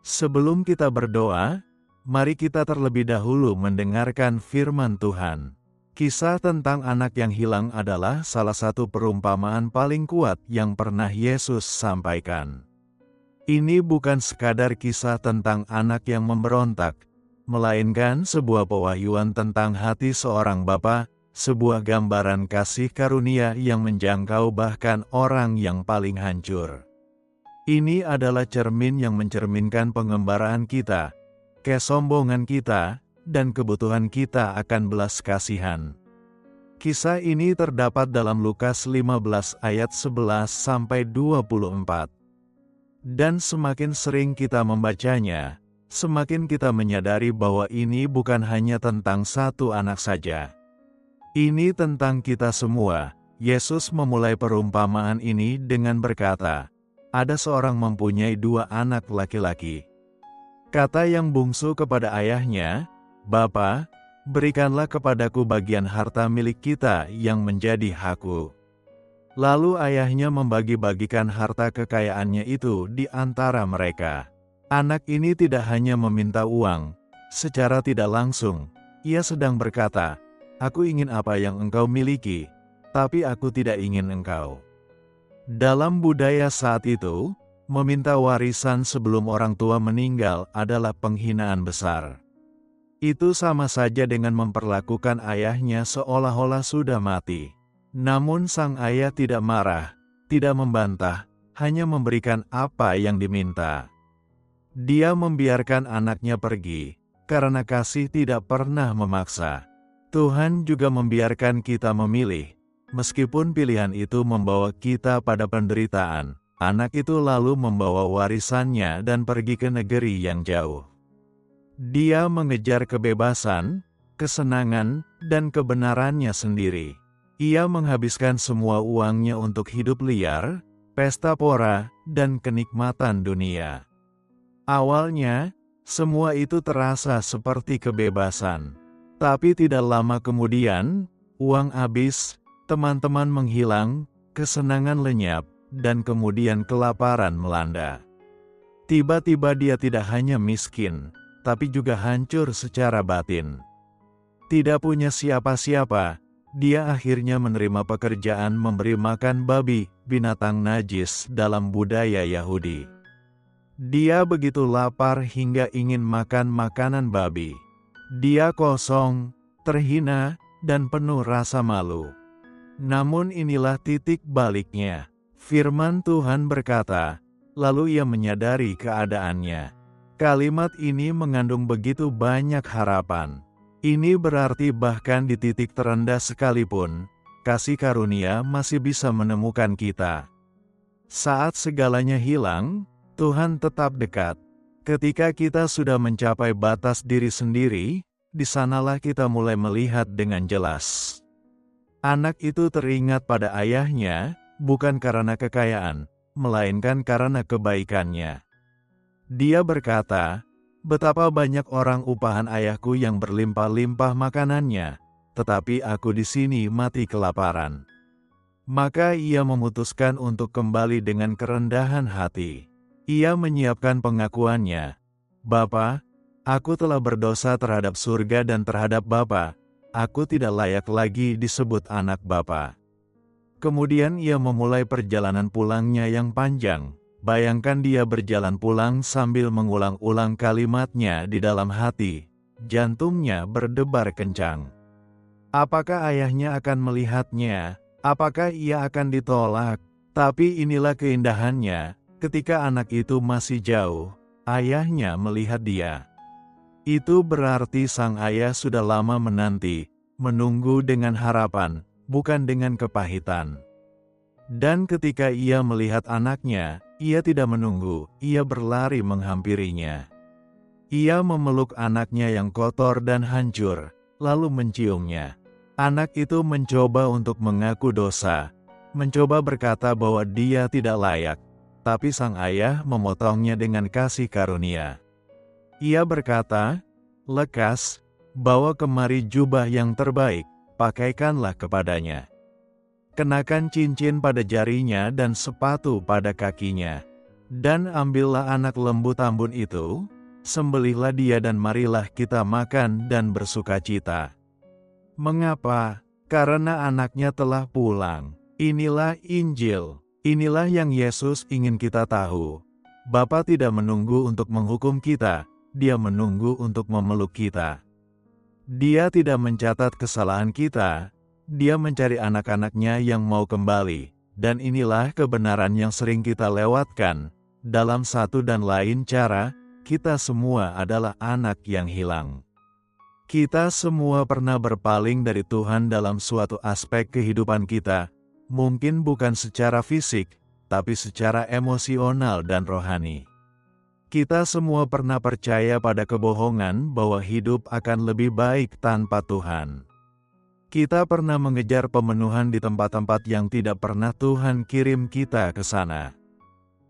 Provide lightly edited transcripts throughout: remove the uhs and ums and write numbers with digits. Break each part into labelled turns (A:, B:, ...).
A: Sebelum kita berdoa, mari kita terlebih dahulu mendengarkan firman Tuhan. Kisah tentang anak yang hilang adalah salah satu perumpamaan paling kuat yang pernah Yesus sampaikan. Ini bukan sekadar kisah tentang anak yang memberontak, melainkan sebuah pewahyuan tentang hati seorang bapa, sebuah gambaran kasih karunia yang menjangkau bahkan orang yang paling hancur. Ini adalah cermin yang mencerminkan pengembaraan kita, kesombongan kita, dan kebutuhan kita akan belas kasihan. Kisah ini terdapat dalam Lukas 15 ayat 11-24. Dan semakin sering kita membacanya, semakin kita menyadari bahwa ini bukan hanya tentang satu anak saja. Ini tentang kita semua. Yesus memulai perumpamaan ini dengan berkata, ada seorang mempunyai 2 anak laki-laki. Kata yang bungsu kepada ayahnya, "Bapa, berikanlah kepadaku bagian harta milik kita yang menjadi hakku." Lalu ayahnya membagi-bagikan harta kekayaannya itu di antara mereka. Anak ini tidak hanya meminta uang, secara tidak langsung, ia sedang berkata, "Aku ingin apa yang engkau miliki, tapi aku tidak ingin engkau." Dalam budaya saat itu, meminta warisan sebelum orang tua meninggal adalah penghinaan besar. Itu sama saja dengan memperlakukan ayahnya seolah-olah sudah mati. Namun sang ayah tidak marah, tidak membantah, hanya memberikan apa yang diminta. Dia membiarkan anaknya pergi, karena kasih tidak pernah memaksa. Tuhan juga membiarkan kita memilih, meskipun pilihan itu membawa kita pada penderitaan. Anak itu lalu membawa warisannya dan pergi ke negeri yang jauh. Dia mengejar kebebasan, kesenangan, dan kebenarannya sendiri. Ia menghabiskan semua uangnya untuk hidup liar, pesta pora, dan kenikmatan dunia. Awalnya, semua itu terasa seperti kebebasan. Tapi tidak lama kemudian, uang habis, teman-teman menghilang, kesenangan lenyap, dan kemudian kelaparan melanda. Tiba-tiba dia tidak hanya miskin, tapi juga hancur secara batin. Tidak punya siapa-siapa, dia akhirnya menerima pekerjaan memberi makan babi, binatang najis dalam budaya Yahudi. Dia begitu lapar hingga ingin makan makanan babi. Dia kosong, terhina, dan penuh rasa malu. Namun inilah titik baliknya. Firman Tuhan berkata, lalu ia menyadari keadaannya. Kalimat ini mengandung begitu banyak harapan. Ini berarti bahkan di titik terendah sekalipun, kasih karunia masih bisa menemukan kita. Saat segalanya hilang, Tuhan tetap dekat. Ketika kita sudah mencapai batas diri sendiri, di sanalah kita mulai melihat dengan jelas. Anak itu teringat pada ayahnya, bukan karena kekayaan, melainkan karena kebaikannya. Dia berkata, betapa banyak orang upahan ayahku yang berlimpah-limpah makanannya, tetapi aku di sini mati kelaparan. Maka ia memutuskan untuk kembali dengan kerendahan hati. Ia menyiapkan pengakuannya, "Bapa, aku telah berdosa terhadap surga dan terhadap Bapa, aku tidak layak lagi disebut anak Bapa." Kemudian ia memulai perjalanan pulangnya yang panjang. Bayangkan dia berjalan pulang sambil mengulang-ulang kalimatnya di dalam hati. Jantungnya berdebar kencang. Apakah ayahnya akan melihatnya? Apakah ia akan ditolak? Tapi inilah keindahannya, ketika anak itu masih jauh, ayahnya melihat dia. Itu berarti sang ayah sudah lama menanti, menunggu dengan harapan, bukan dengan kepahitan. Dan ketika ia melihat anaknya, ia tidak menunggu, ia berlari menghampirinya. Ia memeluk anaknya yang kotor dan hancur, lalu menciumnya. Anak itu mencoba untuk mengaku dosa, mencoba berkata bahwa dia tidak layak, tapi sang ayah memotongnya dengan kasih karunia. Ia berkata, "Lekas, bawa kemari jubah yang terbaik, pakaikanlah kepadanya. Kenakan cincin pada jarinya dan sepatu pada kakinya. Dan ambillah anak lembu tambun itu, sembelihlah dia dan marilah kita makan dan bersukacita. Mengapa? Karena anaknya telah pulang. Inilah Injil. Inilah yang Yesus ingin kita tahu. Bapa tidak menunggu untuk menghukum kita, Dia menunggu untuk memeluk kita. Dia tidak mencatat kesalahan kita, Dia mencari anak-anaknya yang mau kembali. Dan inilah kebenaran yang sering kita lewatkan. Dalam satu dan lain cara, kita semua adalah anak yang hilang. Kita semua pernah berpaling dari Tuhan dalam suatu aspek kehidupan kita, mungkin bukan secara fisik, tapi secara emosional dan rohani. Kita semua pernah percaya pada kebohongan bahwa hidup akan lebih baik tanpa Tuhan. Kita pernah mengejar pemenuhan di tempat-tempat yang tidak pernah Tuhan kirim kita ke sana.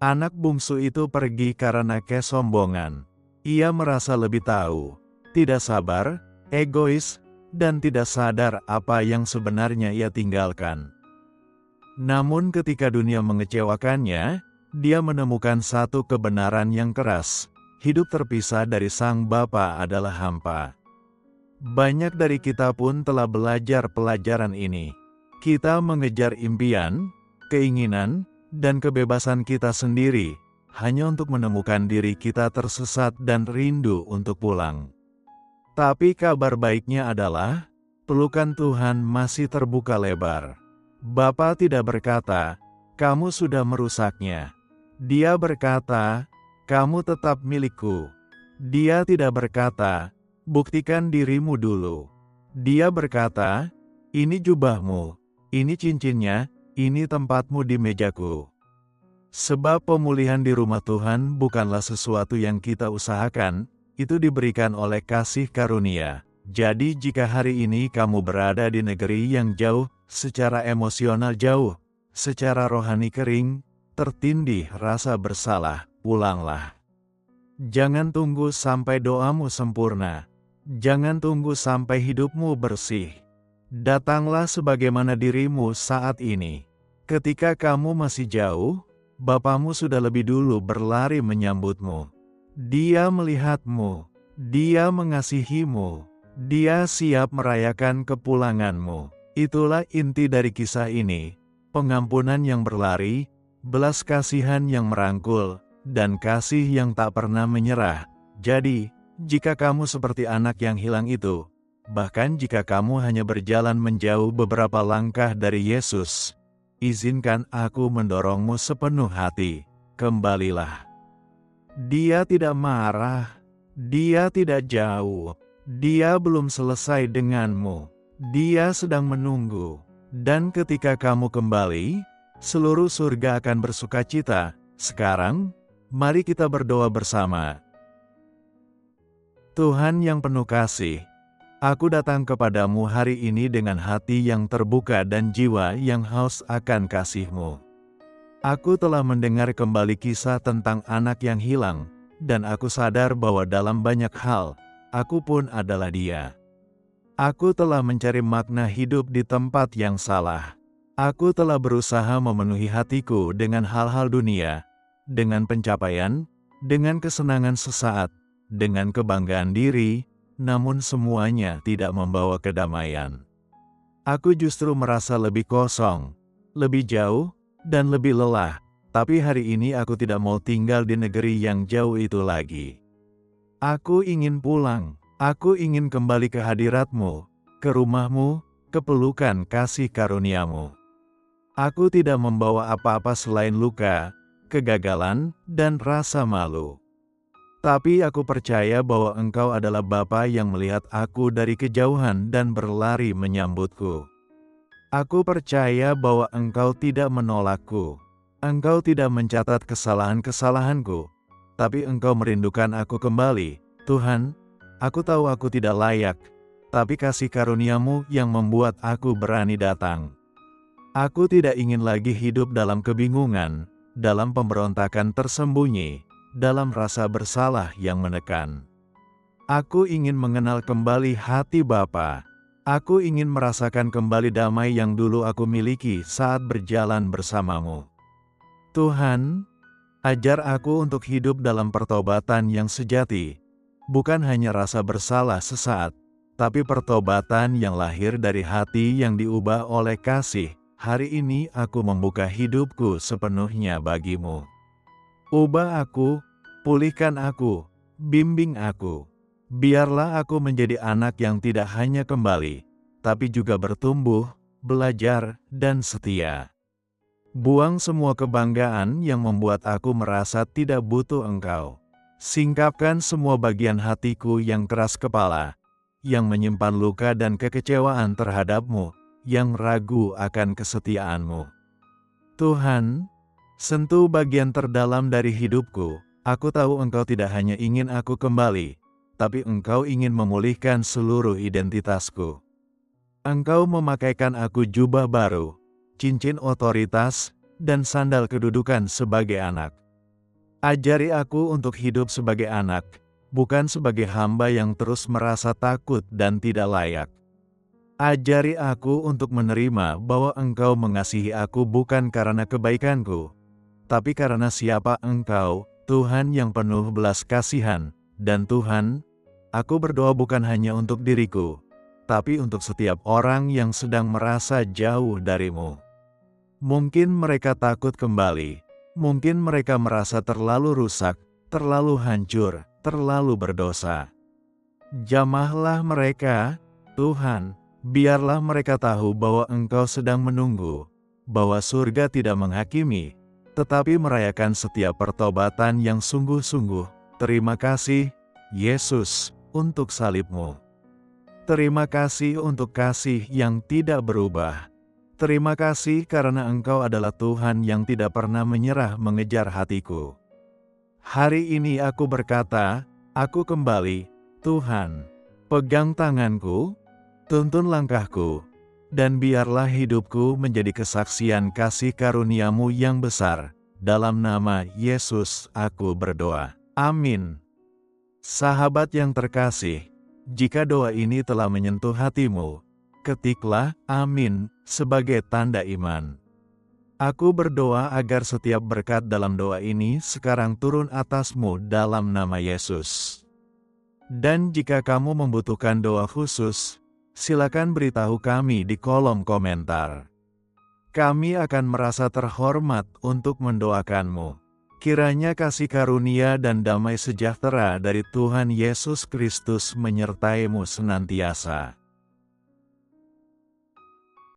A: Anak bungsu itu pergi karena kesombongan. Ia merasa lebih tahu, tidak sabar, egois, dan tidak sadar apa yang sebenarnya ia tinggalkan. Namun ketika dunia mengecewakannya, dia menemukan satu kebenaran yang keras. Hidup terpisah dari Sang Bapa adalah hampa. Banyak dari kita pun telah belajar pelajaran ini. Kita mengejar impian, keinginan, dan kebebasan kita sendiri, hanya untuk menemukan diri kita tersesat dan rindu untuk pulang. Tapi kabar baiknya adalah, pelukan Tuhan masih terbuka lebar. Bapa tidak berkata, "Kamu sudah merusaknya." Dia berkata, "Kamu tetap milikku." Dia tidak berkata, "Buktikan dirimu dulu." Dia berkata, "Ini jubahmu, ini cincinnya, ini tempatmu di mejaku." Sebab pemulihan di rumah Tuhan bukanlah sesuatu yang kita usahakan, itu diberikan oleh kasih karunia. Jadi jika hari ini kamu berada di negeri yang jauh, secara emosional jauh, secara rohani kering, tertindih rasa bersalah, pulanglah. Jangan tunggu sampai doamu sempurna. Jangan tunggu sampai hidupmu bersih. Datanglah sebagaimana dirimu saat ini. Ketika kamu masih jauh, Bapamu sudah lebih dulu berlari menyambutmu. Dia melihatmu, Dia mengasihimu, Dia siap merayakan kepulanganmu. Itulah inti dari kisah ini, pengampunan yang berlari, belas kasihan yang merangkul, dan kasih yang tak pernah menyerah. Jadi, jika kamu seperti anak yang hilang itu, bahkan jika kamu hanya berjalan menjauh beberapa langkah dari Yesus, izinkan aku mendorongmu sepenuh hati, kembalilah. Dia tidak marah, Dia tidak jauh, Dia belum selesai denganmu, Dia sedang menunggu. Dan ketika kamu kembali, seluruh surga akan bersukacita. Sekarang, mari kita berdoa bersama. Tuhan yang penuh kasih, aku datang kepadamu hari ini dengan hati yang terbuka dan jiwa yang haus akan kasih-Mu. Aku telah mendengar kembali kisah tentang anak yang hilang, dan aku sadar bahwa dalam banyak hal, aku pun adalah dia. Aku telah mencari makna hidup di tempat yang salah. Aku telah berusaha memenuhi hatiku dengan hal-hal dunia, dengan pencapaian, dengan kesenangan sesaat, dengan kebanggaan diri, namun semuanya tidak membawa kedamaian. Aku justru merasa lebih kosong, lebih jauh, dan lebih lelah, tapi hari ini aku tidak mau tinggal di negeri yang jauh itu lagi. Aku ingin pulang, aku ingin kembali ke hadirat-Mu, ke rumah-Mu, ke pelukan kasih karunia-Mu. Aku tidak membawa apa-apa selain luka, kegagalan, dan rasa malu. Tapi aku percaya bahwa Engkau adalah Bapa yang melihat aku dari kejauhan dan berlari menyambutku. Aku percaya bahwa Engkau tidak menolakku. Engkau tidak mencatat kesalahan-kesalahanku, tapi Engkau merindukan aku kembali. Tuhan, aku tahu aku tidak layak, tapi kasih karunia-Mu yang membuat aku berani datang. Aku tidak ingin lagi hidup dalam kebingungan, dalam pemberontakan tersembunyi, dalam rasa bersalah yang menekan. Aku ingin mengenal kembali hati Bapa. Aku ingin merasakan kembali damai yang dulu aku miliki saat berjalan bersama-Mu. Tuhan, Ajar aku untuk hidup dalam pertobatan yang sejati, bukan hanya rasa bersalah sesaat, tapi pertobatan yang lahir dari hati yang diubah oleh kasih. Hari ini aku membuka hidupku sepenuhnya bagimu. Ubah aku, pulihkan aku, bimbing aku. Biarlah aku menjadi anak yang tidak hanya kembali, tapi juga bertumbuh, belajar, dan setia. Buang semua kebanggaan yang membuat aku merasa tidak butuh Engkau. Singkapkan semua bagian hatiku yang keras kepala, yang menyimpan luka dan kekecewaan terhadap-Mu, yang ragu akan kesetiaan-Mu. Tuhan, sentuh bagian terdalam dari hidupku. Aku tahu Engkau tidak hanya ingin aku kembali, tapi Engkau ingin memulihkan seluruh identitasku. Engkau memakaikan aku jubah baru, cincin otoritas, dan sandal kedudukan sebagai anak. Ajari aku untuk hidup sebagai anak, bukan sebagai hamba yang terus merasa takut dan tidak layak. Ajari aku untuk menerima bahwa Engkau mengasihi aku bukan karena kebaikanku, tapi karena siapa Engkau, Tuhan yang penuh belas kasihan. Dan Tuhan, aku berdoa bukan hanya untuk diriku, tapi untuk setiap orang yang sedang merasa jauh dari-Mu. Mungkin mereka takut kembali, mungkin mereka merasa terlalu rusak, terlalu hancur, terlalu berdosa. Jamahlah mereka, Tuhan, biarlah mereka tahu bahwa Engkau sedang menunggu, bahwa surga tidak menghakimi, tetapi merayakan setiap pertobatan yang sungguh-sungguh. Terima kasih, Yesus, untuk salib-Mu. Terima kasih untuk kasih yang tidak berubah. Terima kasih karena Engkau adalah Tuhan yang tidak pernah menyerah mengejar hatiku. Hari ini aku berkata, aku kembali, Tuhan. Pegang tanganku, tuntun langkahku, dan biarlah hidupku menjadi kesaksian kasih karunia-Mu yang besar. Dalam nama Yesus aku berdoa. Amin. Sahabat yang terkasih, jika doa ini telah menyentuh hatimu, ketiklah amin sebagai tanda iman. Aku berdoa agar setiap berkat dalam doa ini sekarang turun atasmu dalam nama Yesus. Dan jika kamu membutuhkan doa khusus, silakan beritahu kami di kolom komentar. Kami akan merasa terhormat untuk mendoakanmu. Kiranya kasih karunia dan damai sejahtera dari Tuhan Yesus Kristus menyertai-Mu senantiasa.